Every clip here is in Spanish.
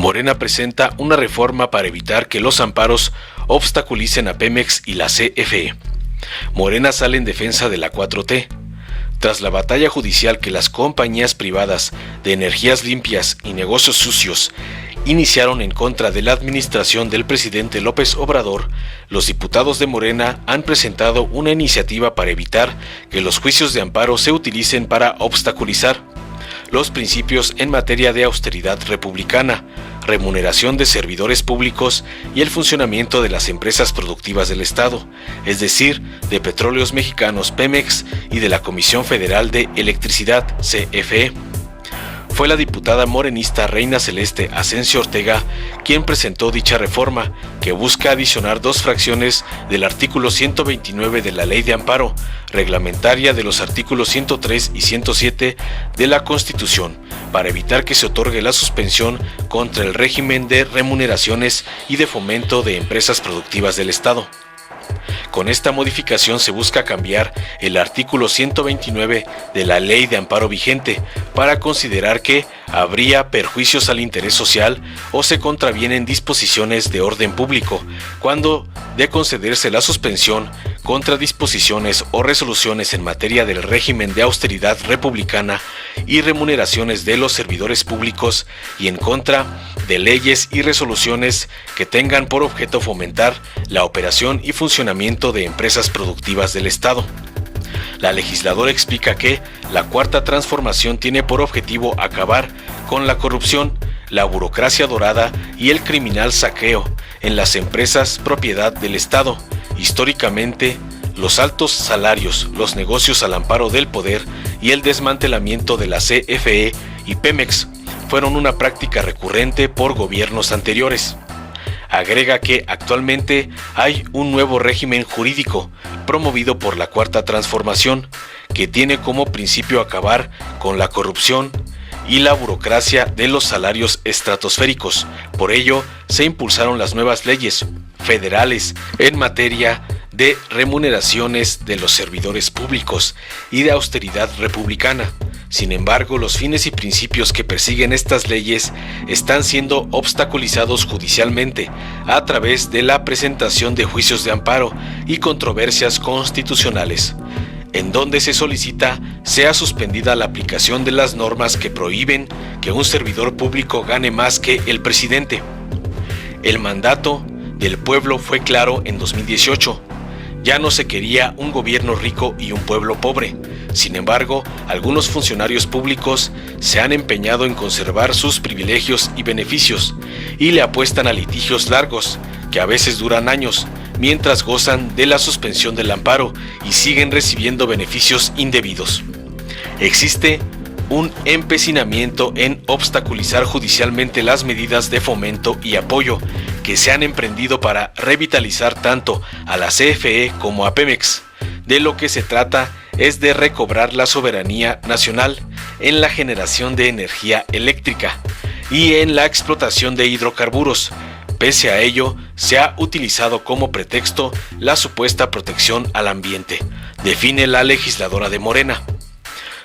Morena presenta una reforma para evitar que los amparos obstaculicen a Pemex y la CFE. Morena sale en defensa de la 4T. Tras la batalla judicial que las compañías privadas de energías limpias y negocios sucios iniciaron en contra de la administración del presidente López Obrador, los diputados de Morena han presentado una iniciativa para evitar que los juicios de amparo se utilicen para obstaculizar los principios en materia de austeridad republicana, remuneración de servidores públicos y el funcionamiento de las empresas productivas del Estado, es decir, de Petróleos Mexicanos Pemex y de la Comisión Federal de Electricidad CFE. Fue la diputada morenista Reina Celeste Asensio Ortega quien presentó dicha reforma, que busca adicionar 2 fracciones del artículo 129 de la Ley de Amparo, reglamentaria de los artículos 103 y 107 de la Constitución, para evitar que se otorgue la suspensión contra el régimen de remuneraciones y de fomento de empresas productivas del Estado. Con esta modificación se busca cambiar el artículo 129 de la Ley de Amparo vigente para considerar que habría perjuicios al interés social o se contravienen disposiciones de orden público, cuando de concederse la suspensión contra disposiciones o resoluciones en materia del régimen de austeridad republicana y remuneraciones de los servidores públicos y en contra de leyes y resoluciones que tengan por objeto fomentar la operación y funcionamiento de empresas productivas del Estado. La legisladora explica que la Cuarta Transformación tiene por objetivo acabar con la corrupción, la burocracia dorada y el criminal saqueo en las empresas propiedad del Estado. Históricamente, los altos salarios, los negocios al amparo del poder y el desmantelamiento de la CFE y Pemex fueron una práctica recurrente por gobiernos anteriores. Agrega que actualmente hay un nuevo régimen jurídico promovido por la Cuarta Transformación que tiene como principio acabar con la corrupción y la burocracia de los salarios estratosféricos. Por ello, se impulsaron las nuevas leyes federales en materia de remuneraciones de los servidores públicos y de austeridad republicana. Sin embargo, los fines y principios que persiguen estas leyes están siendo obstaculizados judicialmente a través de la presentación de juicios de amparo y controversias constitucionales, en donde se solicita sea suspendida la aplicación de las normas que prohíben que un servidor público gane más que el presidente. El mandato del pueblo fue claro en 2018. Ya no se quería un gobierno rico y un pueblo pobre. Sin embargo, algunos funcionarios públicos se han empeñado en conservar sus privilegios y beneficios y le apuestan a litigios largos, que a veces duran años, mientras gozan de la suspensión del amparo y siguen recibiendo beneficios indebidos. Existe un empecinamiento en obstaculizar judicialmente las medidas de fomento y apoyo que se han emprendido para revitalizar tanto a la CFE como a Pemex. De lo que se trata es de recobrar la soberanía nacional en la generación de energía eléctrica y en la explotación de hidrocarburos. Pese a ello, se ha utilizado como pretexto la supuesta protección al ambiente, define la legisladora de Morena.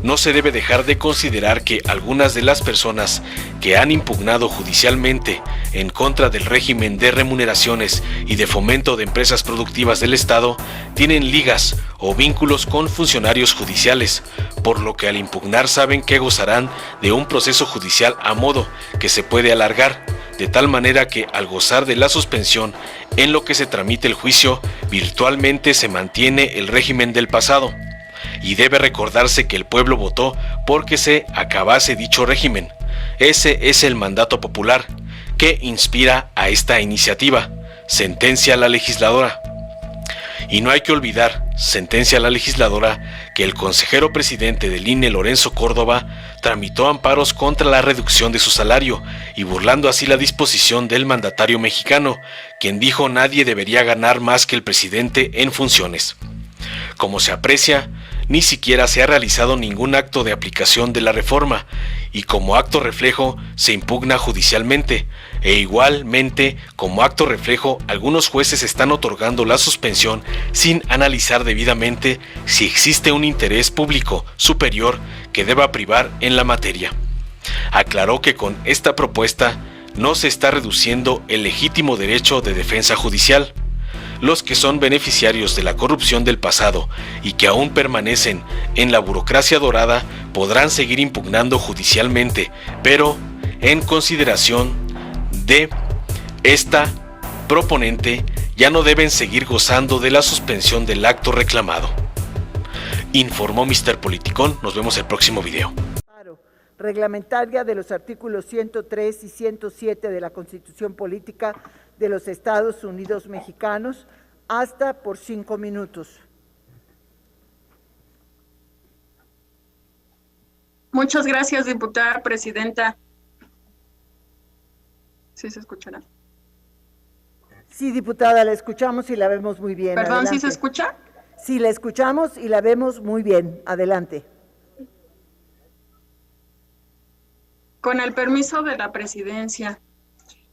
No se debe dejar de considerar que algunas de las personas que han impugnado judicialmente en contra del régimen de remuneraciones y de fomento de empresas productivas del Estado tienen ligas o vínculos con funcionarios judiciales, por lo que al impugnar saben que gozarán de un proceso judicial a modo que se puede alargar, de tal manera que al gozar de la suspensión en lo que se tramite el juicio, virtualmente se mantiene el régimen del pasado. Y debe recordarse que el pueblo votó porque se acabase dicho régimen. Ese es el mandato popular que inspira a esta iniciativa, sentencia la legisladora. Y no hay que olvidar, sentencia la legisladora, que el consejero presidente del INE, Lorenzo Córdoba, tramitó amparos contra la reducción de su salario y burlando así la disposición del mandatario mexicano, quien dijo nadie debería ganar más que el presidente en funciones. Como se aprecia, ni siquiera se ha realizado ningún acto de aplicación de la reforma y como acto reflejo se impugna judicialmente e igualmente como acto reflejo algunos jueces están otorgando la suspensión sin analizar debidamente si existe un interés público superior que deba privar en la materia. Aclaró que con esta propuesta no se está reduciendo el legítimo derecho de defensa judicial. Los que son beneficiarios de la corrupción del pasado y que aún permanecen en la burocracia dorada podrán seguir impugnando judicialmente, pero en consideración de esta proponente ya no deben seguir gozando de la suspensión del acto reclamado. Informó Mr. Politicón. Nos vemos el próximo video. Reglamentaria de los artículos 103 y 107 de la Constitución Política de los Estados Unidos Mexicanos, hasta por 5 minutos. Muchas gracias, diputada presidenta. ¿Sí se escuchará? Sí, diputada, la escuchamos y la vemos muy bien. Perdón, adelante. ¿sí se escucha? Sí, la escuchamos y la vemos muy bien. Adelante. Con el permiso de la presidencia.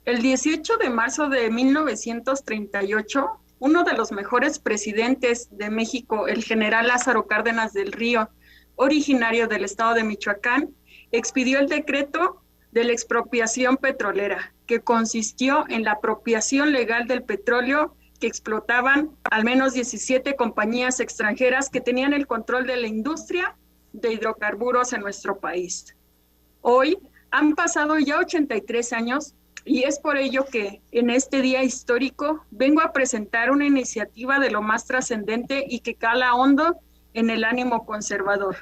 El 18 de marzo de 1938, uno de los mejores presidentes de México, el general Lázaro Cárdenas del Río, originario del estado de Michoacán, expidió el decreto de la expropiación petrolera, que consistió en la apropiación legal del petróleo que explotaban al menos 17 compañías extranjeras que tenían el control de la industria de hidrocarburos en nuestro país. Hoy han pasado ya 83 años y es por ello que en este día histórico vengo a presentar una iniciativa de lo más trascendente y que cala hondo en el ánimo conservador.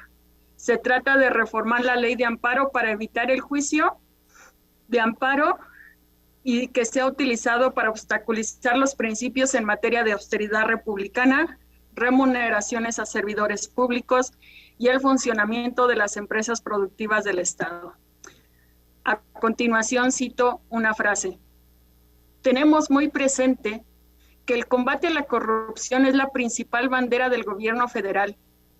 Se trata de reformar la ley de amparo para evitar el juicio de amparo y que sea utilizado para obstaculizar los principios en materia de austeridad republicana, remuneraciones a servidores públicos y el funcionamiento de las empresas productivas del Estado. A continuación cito una frase. Tenemos muy presente que el combate a la corrupción es la principal bandera del gobierno federal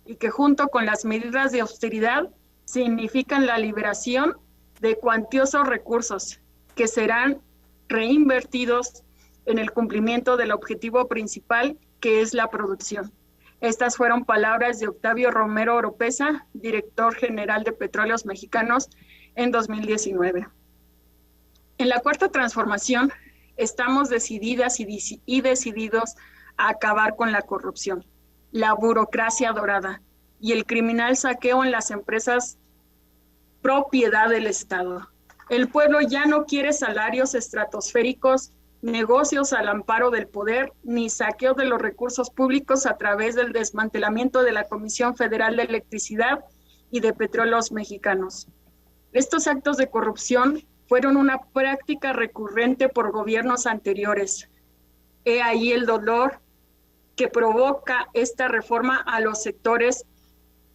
y que junto con las medidas de austeridad significan la liberación de cuantiosos recursos que serán reinvertidos en el cumplimiento del objetivo principal, que es la producción. Estas fueron palabras de Octavio Romero Oropesa, director general de Petróleos Mexicanos, en 2019. En la Cuarta Transformación estamos decididas y decididos a acabar con la corrupción, la burocracia dorada y el criminal saqueo en las empresas propiedad del Estado. El pueblo ya no quiere salarios estratosféricos, negocios al amparo del poder, ni saqueo de los recursos públicos a través del desmantelamiento de la Comisión Federal de Electricidad y de Petróleos Mexicanos. Estos actos de corrupción fueron una práctica recurrente por gobiernos anteriores. He ahí el dolor que provoca esta reforma a los sectores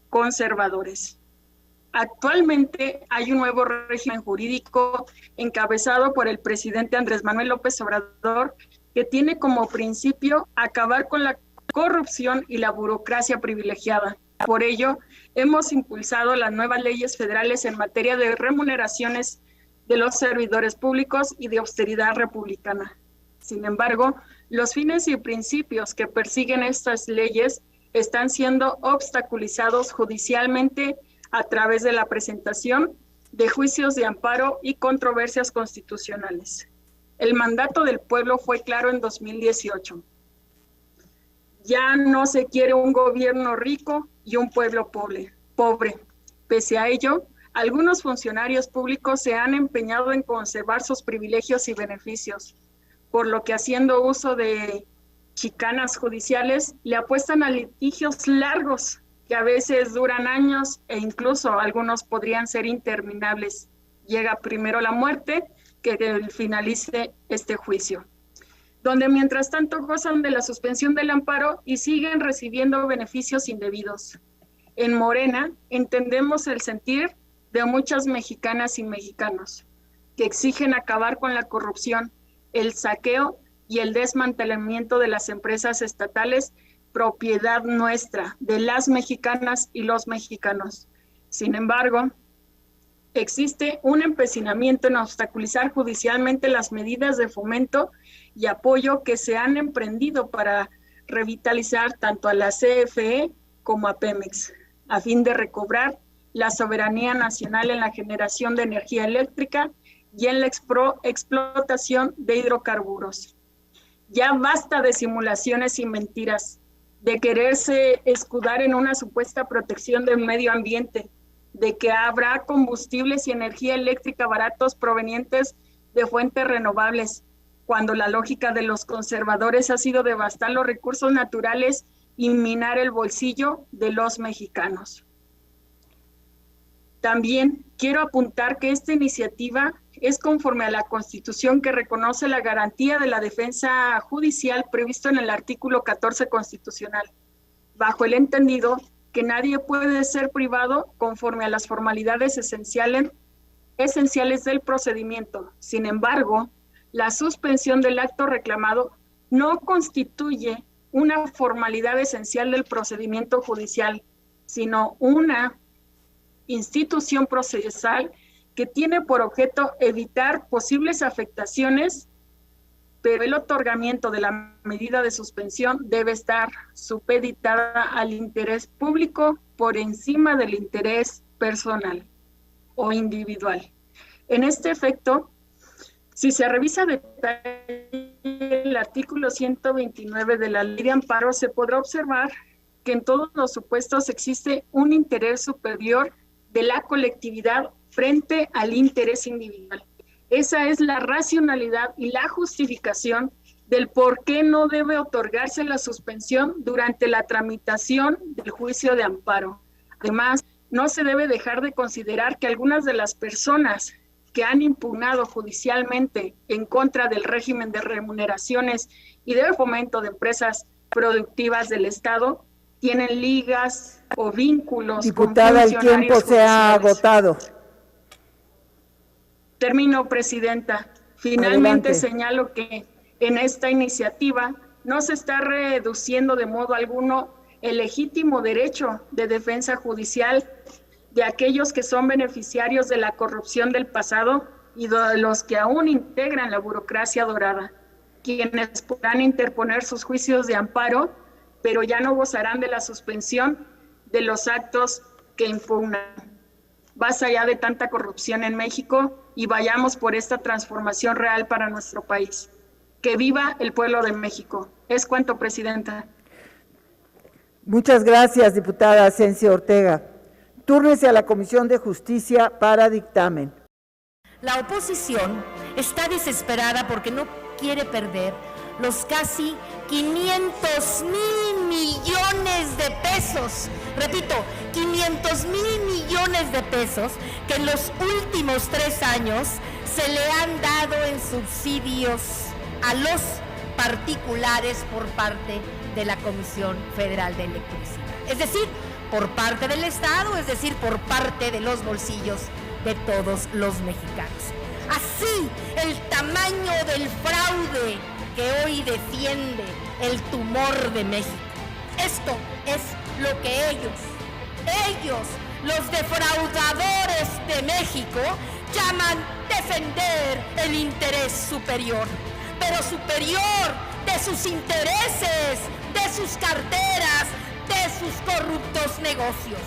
conservadores. Actualmente hay un nuevo régimen jurídico encabezado por el presidente Andrés Manuel López Obrador que tiene como principio acabar con la corrupción y la burocracia privilegiada. Por ello, hemos impulsado las nuevas leyes federales en materia de remuneraciones de los servidores públicos y de austeridad republicana. Sin embargo, los fines y principios que persiguen estas leyes están siendo obstaculizados judicialmente a través de la presentación de juicios de amparo y controversias constitucionales. El mandato del pueblo fue claro en 2018. Ya no se quiere un gobierno rico y un pueblo pobre. Pese a ello, algunos funcionarios públicos se han empeñado en conservar sus privilegios y beneficios, por lo que haciendo uso de chicanas judiciales le apuestan a litigios largos que a veces duran años e incluso algunos podrían ser interminables. Llega primero la muerte que finalice este juicio, donde mientras tanto gozan de la suspensión del amparo y siguen recibiendo beneficios indebidos. En Morena entendemos el sentir de muchas mexicanas y mexicanos que exigen acabar con la corrupción, el saqueo y el desmantelamiento de las empresas estatales, propiedad nuestra, de las mexicanas y los mexicanos. Sin embargo, existe un empecinamiento en obstaculizar judicialmente las medidas de fomento y apoyo que se han emprendido para revitalizar tanto a la CFE como a Pemex, a fin de recobrar la soberanía nacional en la generación de energía eléctrica y en la explotación de hidrocarburos. Ya basta de simulaciones y mentiras, de quererse escudar en una supuesta protección del medio ambiente, de que habrá combustibles y energía eléctrica baratos provenientes de fuentes renovables, cuando la lógica de los conservadores ha sido devastar los recursos naturales y minar el bolsillo de los mexicanos. También quiero apuntar que esta iniciativa es conforme a la Constitución, que reconoce la garantía de la defensa judicial previsto en el artículo 14 constitucional, bajo el entendido que nadie puede ser privado conforme a las formalidades esenciales del procedimiento. Sin embargo, la suspensión del acto reclamado no constituye una formalidad esencial del procedimiento judicial, sino una institución procesal que tiene por objeto evitar posibles afectaciones, pero el otorgamiento de la medida de suspensión debe estar supeditada al interés público por encima del interés personal o individual. En este efecto, si se revisa detalle el artículo 129 de la Ley de Amparo, se podrá observar que en todos los supuestos existe un interés superior de la colectividad frente al interés individual. Esa es la racionalidad y la justificación del por qué no debe otorgarse la suspensión durante la tramitación del juicio de amparo. Además, no se debe dejar de considerar que algunas de las personas que han impugnado judicialmente en contra del régimen de remuneraciones y del fomento de empresas productivas del Estado tienen ligas o vínculos. Diputada, el tiempo se ha agotado. Termino, Presidenta. Finalmente Adelante. señalo que en esta iniciativa no se está reduciendo de modo alguno el legítimo derecho de defensa judicial de aquellos que son beneficiarios de la corrupción del pasado y de los que aún integran la burocracia dorada, quienes podrán interponer sus juicios de amparo, pero ya no gozarán de la suspensión de los actos que impugnan. Basta ya de tanta corrupción en México y vayamos por esta transformación real para nuestro país. ¡Que viva el pueblo de México! Es cuanto, Presidenta. Muchas gracias, diputada Asencio Ortega. Túrnese a la Comisión de Justicia para dictamen. La oposición está desesperada porque no quiere perder los casi 500,000 millones de pesos, repito, 500,000 millones de pesos que en los últimos 3 años se le han dado en subsidios a los particulares por parte de la Comisión Federal de Electricidad. Es decir, por parte del Estado, es decir, por parte de los bolsillos de todos los mexicanos. Así, el tamaño del fraude que hoy defiende el tumor de México. Esto es lo que ellos, los defraudadores de México, llaman defender el interés superior, pero superior de sus intereses, de sus carteras, de sus corruptos negocios.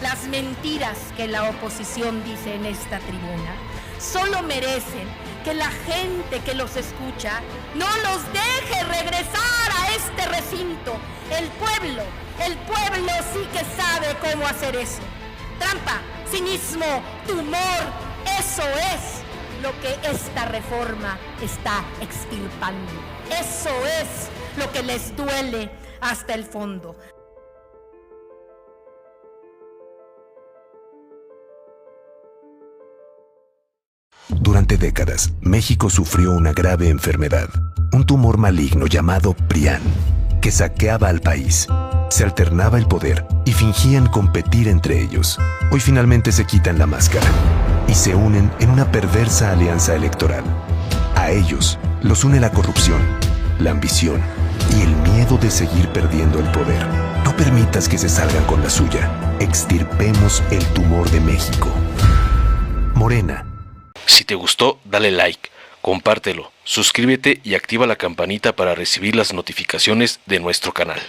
Las mentiras que la oposición dice en esta tribuna solo merecen que la gente que los escucha no los deje regresar a este recinto. El pueblo sí que sabe cómo hacer eso. Trampa, cinismo, tumor, eso es lo que esta reforma está extirpando. Eso es lo que les duele hasta el fondo. Durante décadas, México sufrió una grave enfermedad, un tumor maligno llamado PRIAN, que saqueaba al país. Se alternaba el poder y fingían competir entre ellos. Hoy finalmente se quitan la máscara y se unen en una perversa alianza electoral. A ellos los une la corrupción, la ambición y el miedo de seguir perdiendo el poder. No permitas que se salgan con la suya. Extirpemos el tumor de México. Morena. Si te gustó, dale like, compártelo, suscríbete y activa la campanita para recibir las notificaciones de nuestro canal.